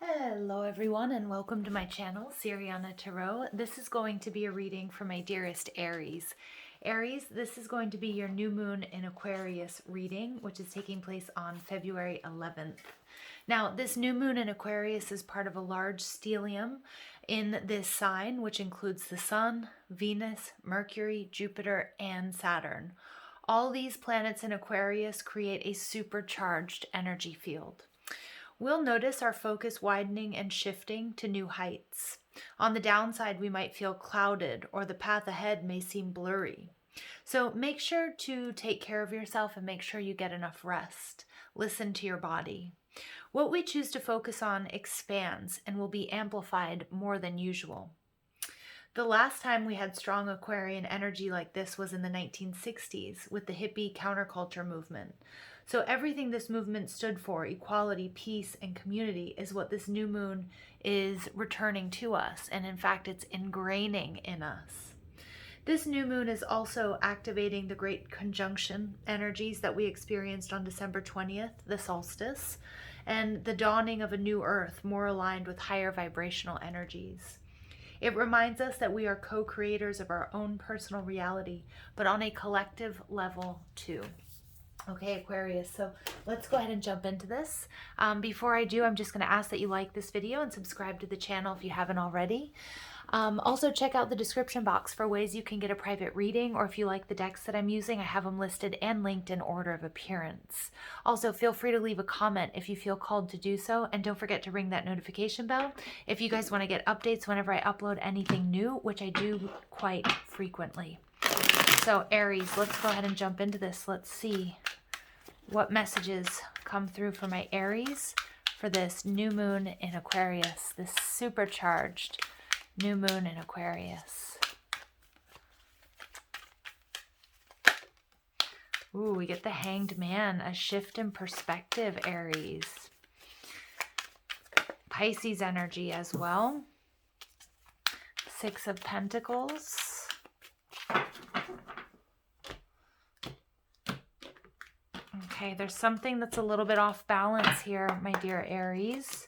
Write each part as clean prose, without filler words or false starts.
Hello everyone and welcome to my channel, Siriana Tarot. This is going to be a reading for my dearest Aries. Aries, this is going to be your new moon in Aquarius reading, which is taking place on February 11th. Now, this new moon in Aquarius is part of a large stellium in this sign, which includes the Sun, Venus, Mercury, Jupiter, and Saturn. All these planets in Aquarius create a supercharged energy field. We'll notice our focus widening and shifting to new heights. On the downside, we might feel clouded or the path ahead may seem blurry. So make sure to take care of yourself and make sure you get enough rest. Listen to your body. What we choose to focus on expands and will be amplified more than usual. The last time we had strong Aquarian energy like this was in the 1960s with the hippie counterculture movement. So everything this movement stood for, equality, peace, and community, is what this new moon is returning to us. And in fact, it's ingraining in us. This new moon is also activating the great conjunction energies that we experienced on December 20th, the solstice, and the dawning of a new earth more aligned with higher vibrational energies. It reminds us that we are co-creators of our own personal reality, but on a collective level too. Okay, Aquarius, so let's go ahead and jump into this. Before I do, I'm just going to ask that you like this video and subscribe to the channel if you haven't already. Also, check out the description box for ways you can get a private reading, or if you like the decks that I'm using, I have them listed and linked in order of appearance. Also, feel free to leave a comment if you feel called to do so, and don't forget to ring that notification bell if you guys want to get updates whenever I upload anything new, which I do quite frequently. So, Aries, let's go ahead and jump into this. Let's see what messages come through for my Aries for this new moon in Aquarius, this supercharged new moon in Aquarius. Ooh, we get the Hanged Man, a shift in perspective, Aries. Pisces energy as well. Six of Pentacles. Okay, there's something that's a little bit off balance here, my dear Aries.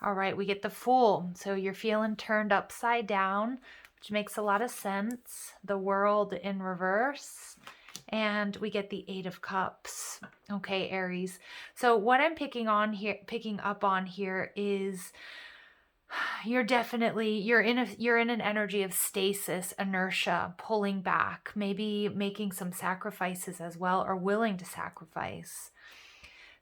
All right, we get the Fool. So you're feeling turned upside down, which makes a lot of sense. The World in reverse. And we get the Eight of Cups. Okay, Aries. So what I'm picking up on here is you're in an energy of stasis, inertia, pulling back, maybe making some sacrifices as well, or willing to sacrifice.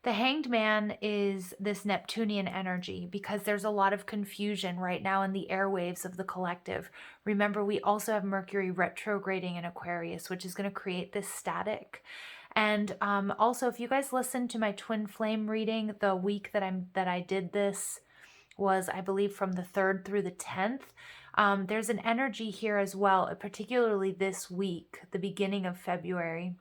The Hanged Man is this Neptunian energy because there's a lot of confusion right now in the airwaves of the collective. Remember, we also have Mercury retrograding in Aquarius, which is going to create this static. And also, if you guys listened to my twin flame reading, the week that I did this was, I believe, from the 3rd through the 10th. There's an energy here as well, particularly this week, the beginning of February,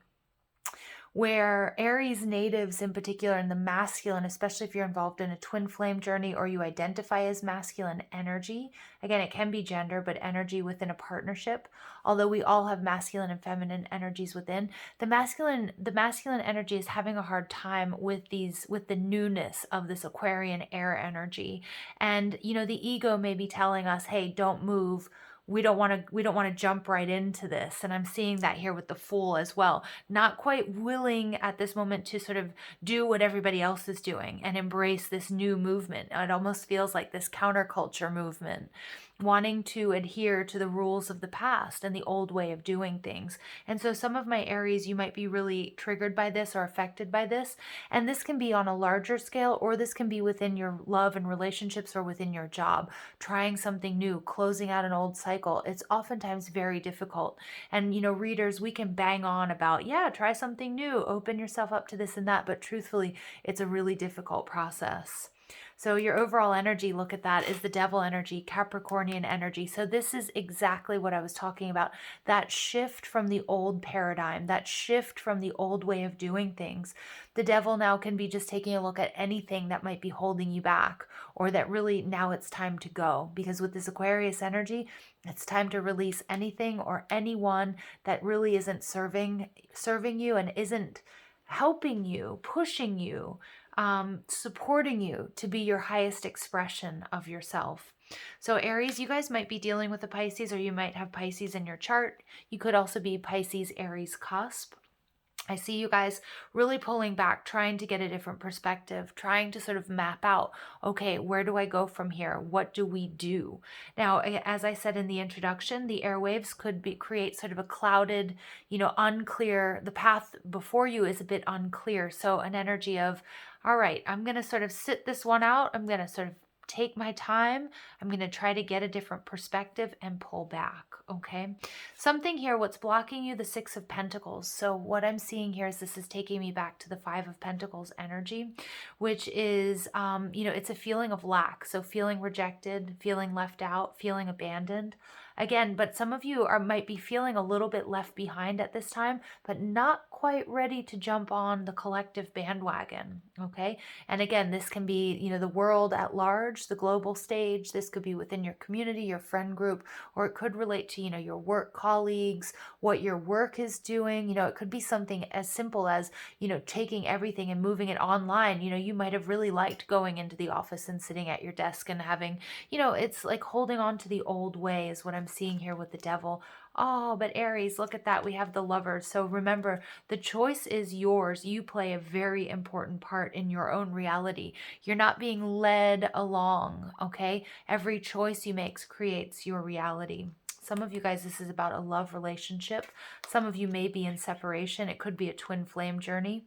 where Aries natives in particular, and the masculine, especially if you're involved in a twin flame journey or you identify as masculine energy, again, it can be gender, but energy within a partnership, although we all have masculine and feminine energies within, the masculine energy is having a hard time with the newness of this Aquarian air energy. And, you know, the ego may be telling us, hey, don't move. We don't want to jump right into this. And I'm seeing that here with the Fool as well. Not quite willing at this moment to sort of do what everybody else is doing and embrace this new movement. It almost feels like this counterculture movement, wanting to adhere to the rules of the past and the old way of doing things. And so some of my Aries, you might be really triggered by this or affected by this. And this can be on a larger scale, or this can be within your love and relationships or within your job, trying something new, closing out an old cycle. It's oftentimes very difficult. And, you know, readers, we can bang on about, yeah, try something new, open yourself up to this and that. But truthfully, it's a really difficult process. So your overall energy, look at that, is the Devil energy, Capricornian energy. So this is exactly what I was talking about. That shift from the old paradigm, that shift from the old way of doing things. The Devil now can be just taking a look at anything that might be holding you back, or that really now it's time to go. Because with this Aquarius energy, it's time to release anything or anyone that really isn't serving you and isn't helping you, pushing you, supporting you to be your highest expression of yourself. So Aries, you guys might be dealing with a Pisces, or you might have Pisces in your chart. You could also be Pisces Aries cusp. I see you guys really pulling back, trying to get a different perspective, trying to sort of map out, okay, where do I go from here? What do we do? Now, as I said in the introduction, the airwaves could create sort of a clouded, unclear, the path before you is a bit unclear. So an energy of, all right, I'm going to sort of sit this one out. I'm going to sort of take my time. I'm going to try to get a different perspective and pull back. Okay. Something here, what's blocking you, the Six of Pentacles. So what I'm seeing here is this is taking me back to the Five of Pentacles energy, which is, it's a feeling of lack. So feeling rejected, feeling left out, feeling abandoned. Again, but some of you might be feeling a little bit left behind at this time, but not quite ready to jump on the collective bandwagon. Okay. And again, this can be, the world at large, the global stage. This could be within your community, your friend group, or it could relate to, your work colleagues, what your work is doing. It could be something as simple as, taking everything and moving it online. You might have really liked going into the office and sitting at your desk and having, it's like holding on to the old way is what I'm seeing here with the devil. Oh, but Aries, look at that. We have the Lovers. So remember, the choice is yours. You play a very important part in your own reality. You're not being led along, okay? Every choice you make creates your reality. Some of you guys, this is about a love relationship. Some of you may be in separation. It could be a twin flame journey.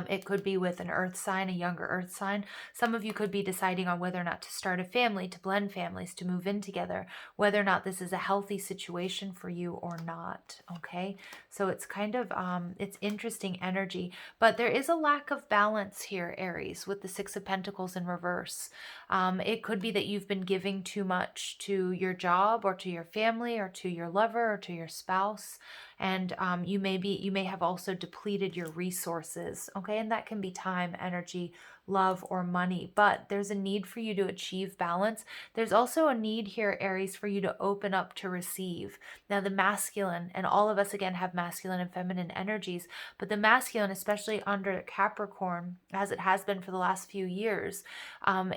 It could be with an earth sign, a younger earth sign. Some of you could be deciding on whether or not to start a family, to blend families, to move in together, whether or not this is a healthy situation for you or not, okay? So it's kind of, it's interesting energy, but there is a lack of balance here, Aries, with the Six of Pentacles in reverse. It could be that you've been giving too much to your job or to your family or to your lover or to your spouse. And you may have also depleted your resources, okay? And that can be time, energy, love, or money. But there's a need for you to achieve balance. There's also a need here, Aries, for you to open up to receive. Now, the masculine, and all of us, again, have masculine and feminine energies, but the masculine, especially under Capricorn, as it has been for the last few years,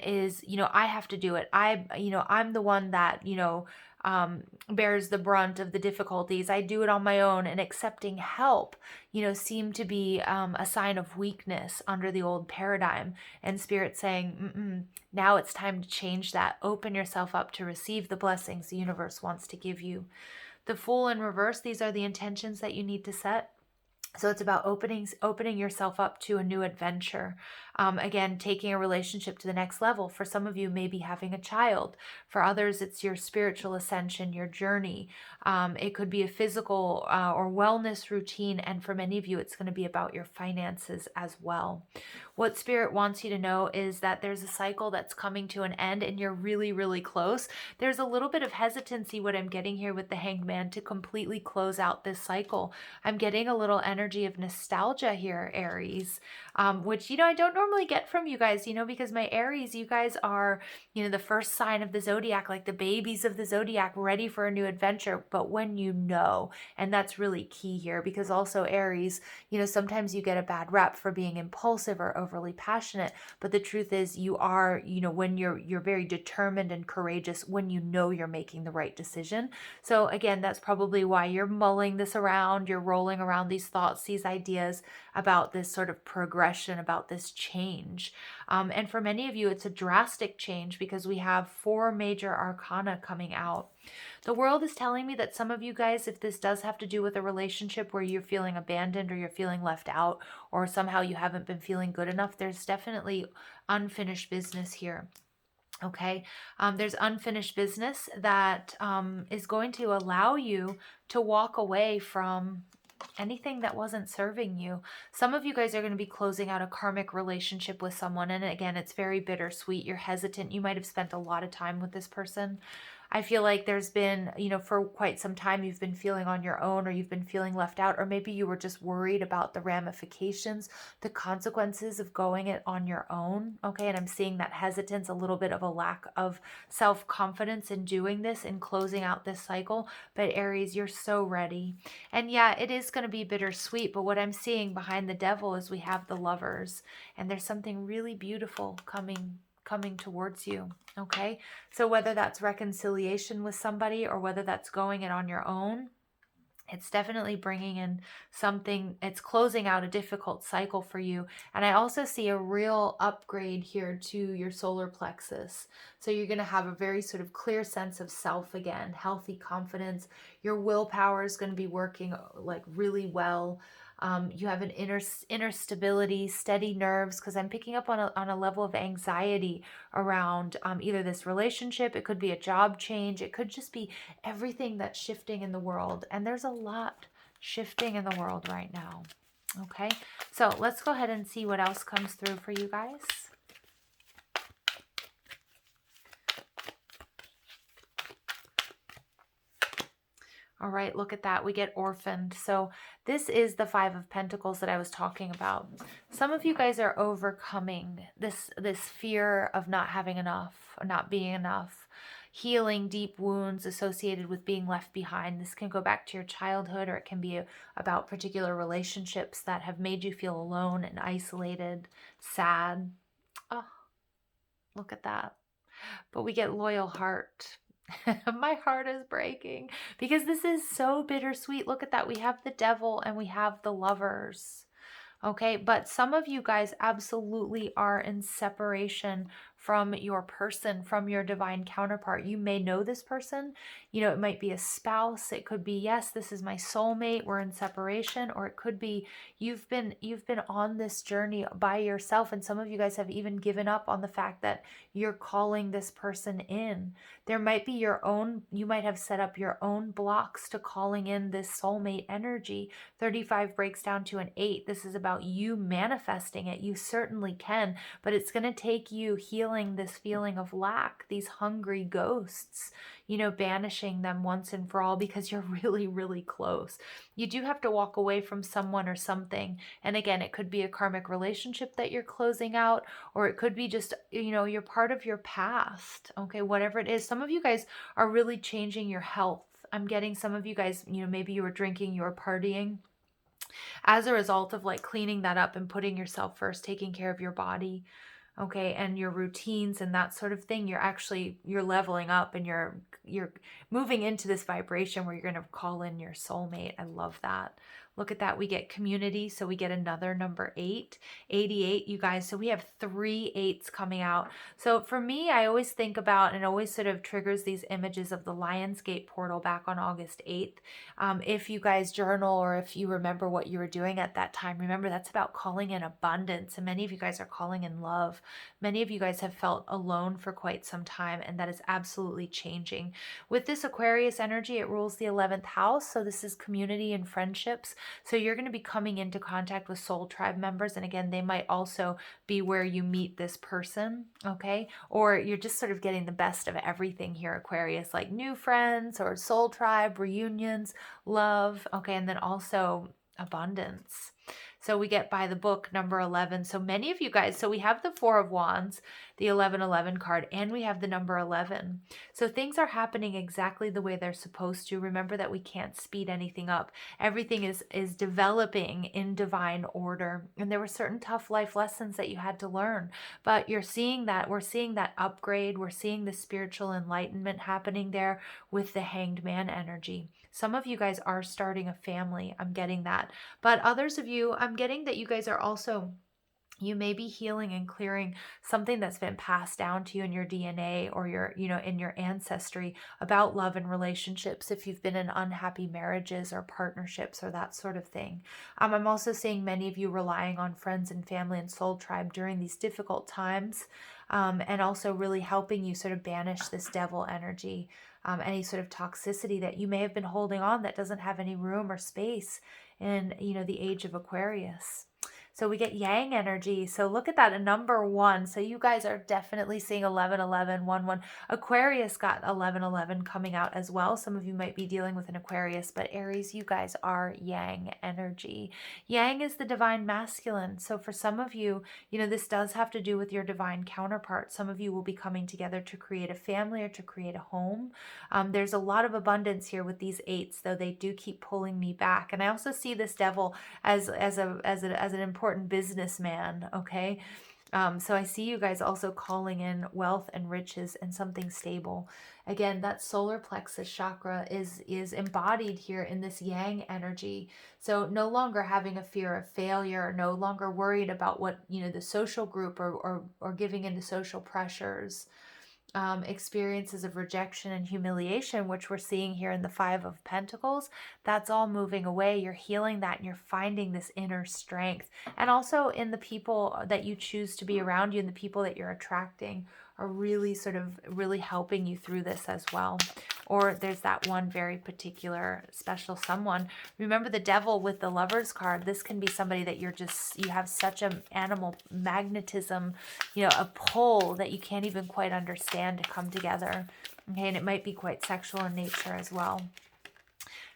is, I have to do it. I'm the one that, bears the brunt of the difficulties. I do it on my own, and accepting help, seem to be a sign of weakness under the old paradigm. And Spirit saying, now it's time to change that. Open yourself up to receive the blessings the universe wants to give you. The Fool in reverse, these are the intentions that you need to set. So it's about opening yourself up to a new adventure. Again, taking a relationship to the next level. For some of you, maybe having a child. For others, it's your spiritual ascension, your journey. It could be a physical or wellness routine. And for many of you, it's going to be about your finances as well. What Spirit wants you to know is that there's a cycle that's coming to an end, and you're really, really close. There's a little bit of hesitancy, what I'm getting here with the Hanged Man, to completely close out this cycle. I'm getting a little energy of nostalgia here, Aries, which, I don't normally get from you guys, because my Aries, you guys are, the first sign of the zodiac, like the babies of the zodiac, ready for a new adventure. But when and that's really key here, because also Aries, sometimes you get a bad rep for being impulsive or overly passionate, but the truth is you are, when you're very determined and courageous, when you're making the right decision. So again, that's probably why you're mulling this around, you're rolling around these thoughts, these ideas about this sort of progression, about this change. And for many of you, it's a drastic change, because we have 4 major arcana coming out. The world is telling me that some of you guys, if this does have to do with a relationship where you're feeling abandoned or you're feeling left out, or somehow you haven't been feeling good enough, there's definitely unfinished business here. Okay, there's unfinished business that is going to allow you to walk away from anything that wasn't serving you. Some of you guys are going to be closing out a karmic relationship with someone, and again, it's very bittersweet. You're hesitant. You might have spent a lot of time with this person. I feel like there's been, for quite some time, you've been feeling on your own, or you've been feeling left out, or maybe you were just worried about the ramifications, the consequences of going it on your own. Okay. And I'm seeing that hesitance, a little bit of a lack of self-confidence in doing this and closing out this cycle. But Aries, you're so ready. And yeah, it is going to be bittersweet. But what I'm seeing behind the devil is we have the Lovers, and there's something really beautiful coming towards you. Okay. So whether that's reconciliation with somebody or whether that's going it on your own, it's definitely bringing in something. It's closing out a difficult cycle for you. And I also see a real upgrade here to your solar plexus. So you're going to have a very sort of clear sense of self again, healthy confidence. Your willpower is going to be working like really well. You have an inner stability, steady nerves, because I'm picking up on a level of anxiety around either this relationship. It could be a job change. It could just be everything that's shifting in the world. And there's a lot shifting in the world right now. Okay, so let's go ahead and see what else comes through for you guys. All right, look at that. We get orphaned. So this is the Five of Pentacles that I was talking about. Some of you guys are overcoming this fear of not having enough, or not being enough, healing deep wounds associated with being left behind. This can go back to your childhood, or it can be about particular relationships that have made you feel alone and isolated, sad. Oh, look at that. But we get loyal heart. My heart is breaking because this is so bittersweet. Look at that. We have the devil and we have the Lovers. Okay, but some of you guys absolutely are in separation from your person, from your divine counterpart. You may know this person. It might be a spouse. It could be, yes, this is my soulmate, we're in separation. Or it could be you've been on this journey by yourself. And some of you guys have even given up on the fact that you're calling this person in. There might be you might have set up your own blocks to calling in this soulmate energy. 35 breaks down to an 8. This is about you manifesting it. You certainly can, but it's going to take you healing this feeling of lack, these hungry ghosts, banishing them once and for all, because you're really, really close. You do have to walk away from someone or something. And again, it could be a karmic relationship that you're closing out, or it could be just, you're part of your past. Okay, whatever it is. Some of you guys are really changing your health. I'm getting some of you guys, maybe you were drinking, you were partying. As a result of like cleaning that up and putting yourself first, taking care of your body, okay, and your routines and that sort of thing, you're leveling up, and you're moving into this vibration where you're going to call in your soulmate. I love that. Look at that. We get community. So we get another number 8, 88, you guys. So we have 3 8s coming out. So for me, I always think about, and always sort of triggers these images of the Lionsgate portal back on August 8th. If you guys journal, or if you remember what you were doing at that time, remember that's about calling in abundance. And many of you guys are calling in love. Many of you guys have felt alone for quite some time, and that is absolutely changing. With this Aquarius energy, it rules the 11th house. So this is community and friendships. So you're going to be coming into contact with soul tribe members. And again, they might also be where you meet this person. Okay. Or you're just sort of getting the best of everything here, Aquarius, like new friends or soul tribe, reunions, love. Okay. And then also abundance. So we get by the book number 11. So many of you guys, so we have the 4 of Wands, the 1111 card, and we have the number 11. So things are happening exactly the way they're supposed to. Remember that we can't speed anything up. Everything is developing in divine order. And there were certain tough life lessons that you had to learn, but we're seeing that upgrade. We're seeing the spiritual enlightenment happening there with the Hanged Man energy. Some of you guys are starting a family. I'm getting that. But others of you, I'm getting that you guys are also, you may be healing and clearing something that's been passed down to you in your DNA, or your, in your ancestry, about love and relationships. If you've been in unhappy marriages or partnerships or that sort of thing. I'm also seeing many of you relying on friends and family and soul tribe during these difficult times. And also really helping you sort of banish this devil energy, any sort of toxicity that you may have been holding on that doesn't have any room or space in, the age of Aquarius. So we get yang energy. So look at that, a number 1. So you guys are definitely seeing 11, 11, 1, 1. Aquarius got 11, 11 coming out as well. Some of you might be dealing with an Aquarius, but Aries, you guys are yang energy. Yang is the divine masculine. So for some of you, this does have to do with your divine counterpart. Some of you will be coming together to create a family or to create a home. There's a lot of abundance here with these 8s, though they do keep pulling me back. And I also see this devil as an important businessman, okay? So I see you guys also calling in wealth and riches and something stable. Again, that solar plexus chakra is embodied here in this yang energy. So no longer having a fear of failure, no longer worried about what, the social group or giving into social pressures. Experiences of rejection and humiliation, which we're seeing here in the 5 of Pentacles, that's all moving away. You're healing that and you're finding this inner strength. And also in the people that you choose to be around you and the people that you're attracting are really really helping you through this as well. Or there's that one very particular special someone. Remember the devil with the Lovers card. This can be somebody that you have such an animal magnetism, a pull that you can't even quite understand to come together. Okay, and it might be quite sexual in nature as well.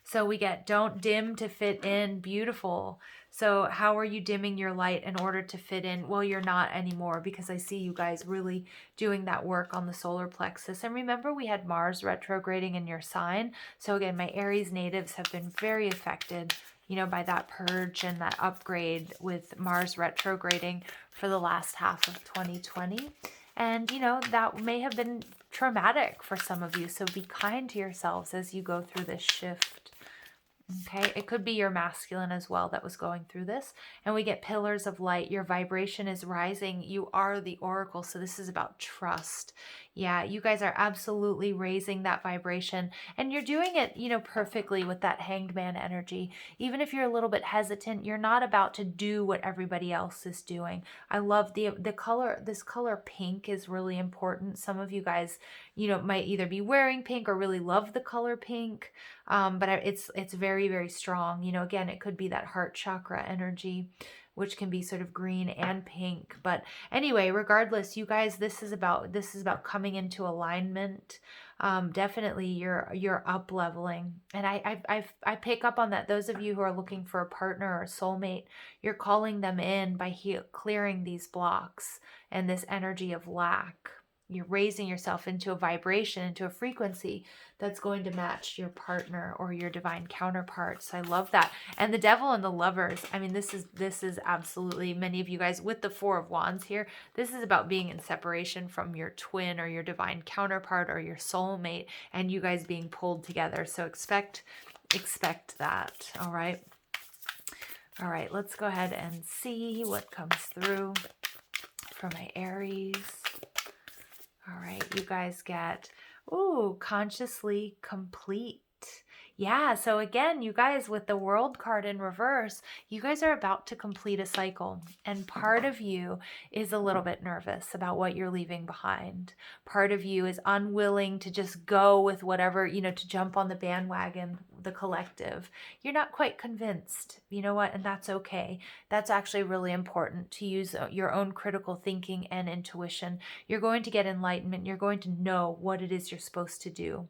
So we get don't dim to fit in. Beautiful. So how are you dimming your light in order to fit in? Well, you're not anymore, because I see you guys really doing that work on the solar plexus. And remember, we had Mars retrograding in your sign. So again, my Aries natives have been very affected, by that purge and that upgrade with Mars retrograding for the last half of 2020. And, that may have been traumatic for some of you. So be kind to yourselves as you go through this shift. Okay, it could be your masculine as well that was going through this. And we get pillars of light. Your vibration is rising. You are the oracle. So this is about trust. Yeah, you guys are absolutely raising that vibration. And you're doing it, perfectly with that Hanged Man energy. Even if you're a little bit hesitant, you're not about to do what everybody else is doing. I love the color. This color pink is really important. Some of you guys, might either be wearing pink or really love the color pink. But it's very, very strong. Again, it could be that heart chakra energy, which can be sort of green and pink. But anyway, regardless, you guys, this is about coming into alignment. Definitely you're up leveling. And I pick up on that. Those of you who are looking for a partner or a soulmate, you're calling them in by clearing these blocks and this energy of lack. You're raising yourself into a vibration, into a frequency that's going to match your partner or your divine counterparts. I love that. And the devil and the Lovers, I mean, this is absolutely, many of you guys with the 4 of Wands here, this is about being in separation from your twin or your divine counterpart or your soulmate, and you guys being pulled together. So expect that. All right. All right, let's go ahead and see what comes through for my Aries. All right, you guys get, consciously complete. Yeah, so again, you guys, with the World card in reverse, you guys are about to complete a cycle. And part of you is a little bit nervous about what you're leaving behind. Part of you is unwilling to just go with whatever, to jump on the bandwagon, the collective. You're not quite convinced, you know what? And that's okay. That's actually really important, to use your own critical thinking and intuition. You're going to get enlightenment. You're going to know what it is you're supposed to do.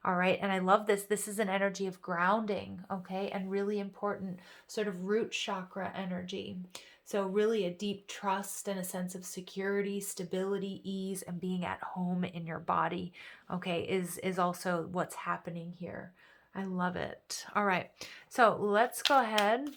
All right. And I love this. This is an energy of grounding. Okay. And really important sort of root chakra energy. So really a deep trust and a sense of security, stability, ease, and being at home in your body. Okay. Is also what's happening here. I love it. All right. So let's go ahead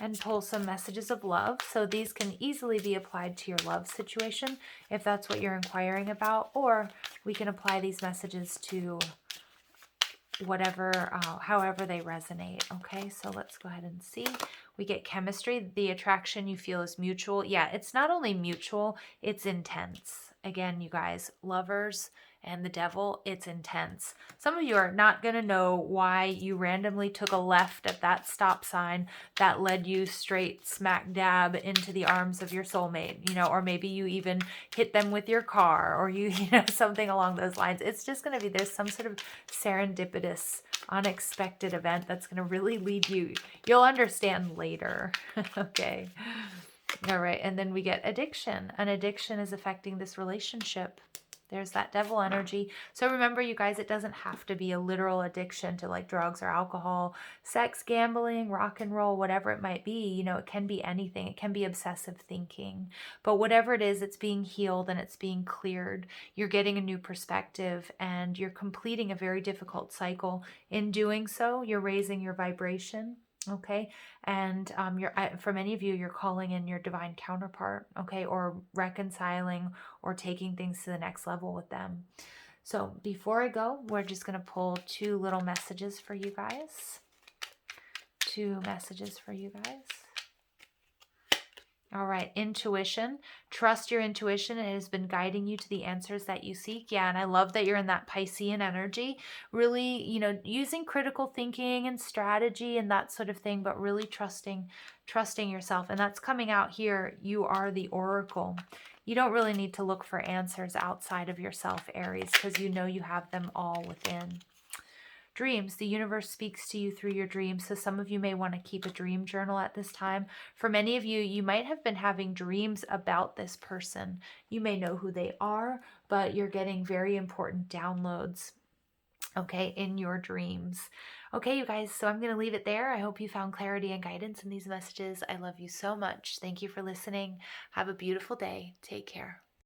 and pull some messages of love. So these can easily be applied to your love situation if that's what you're inquiring about, or we can apply these messages to whatever, however they resonate. Okay, so let's go ahead and see. We get chemistry. The attraction you feel is mutual. Yeah, it's not only mutual, it's intense. again, you guys, lovers and the devil, it's intense. Some of you are not going to know why you randomly took a left at that stop sign that led you straight smack dab into the arms of your soulmate, you know, or maybe you even hit them with your car, or you know, something along those lines. It's just going to be, there's some sort of serendipitous, unexpected event that's going to really lead you. You'll understand later. Okay. All right. And then we get addiction. An addiction is affecting this relationship. There's that devil energy. So remember, you guys, it doesn't have to be a literal addiction to like drugs or alcohol, sex, gambling, rock and roll, whatever it might be. You know, it can be anything. It can be obsessive thinking. But whatever it is, it's being healed and it's being cleared. You're getting a new perspective and you're completing a very difficult cycle. In doing so, you're raising your vibration. Okay. And for many of you, you're calling in your divine counterpart, okay, or reconciling or taking things to the next level with them. So before I go, we're just going to pull 2 little messages for you guys. 2 messages for you guys. All right, intuition. Trust your intuition. It has been guiding you to the answers that you seek. Yeah, and I love that you're in that Piscean energy. Really, you know, using critical thinking and strategy and that sort of thing, but really trusting yourself. And that's coming out here. You are the oracle. You don't really need to look for answers outside of yourself, Aries, because you know you have them all within. Dreams. The universe speaks to you through your dreams. So some of you may want to keep a dream journal at this time. For many of you, you might have been having dreams about this person. You may know who they are, but you're getting very important downloads, okay, in your dreams. Okay, you guys, so I'm going to leave it there. I hope you found clarity and guidance in these messages. I love you so much. Thank you for listening. Have a beautiful day. Take care.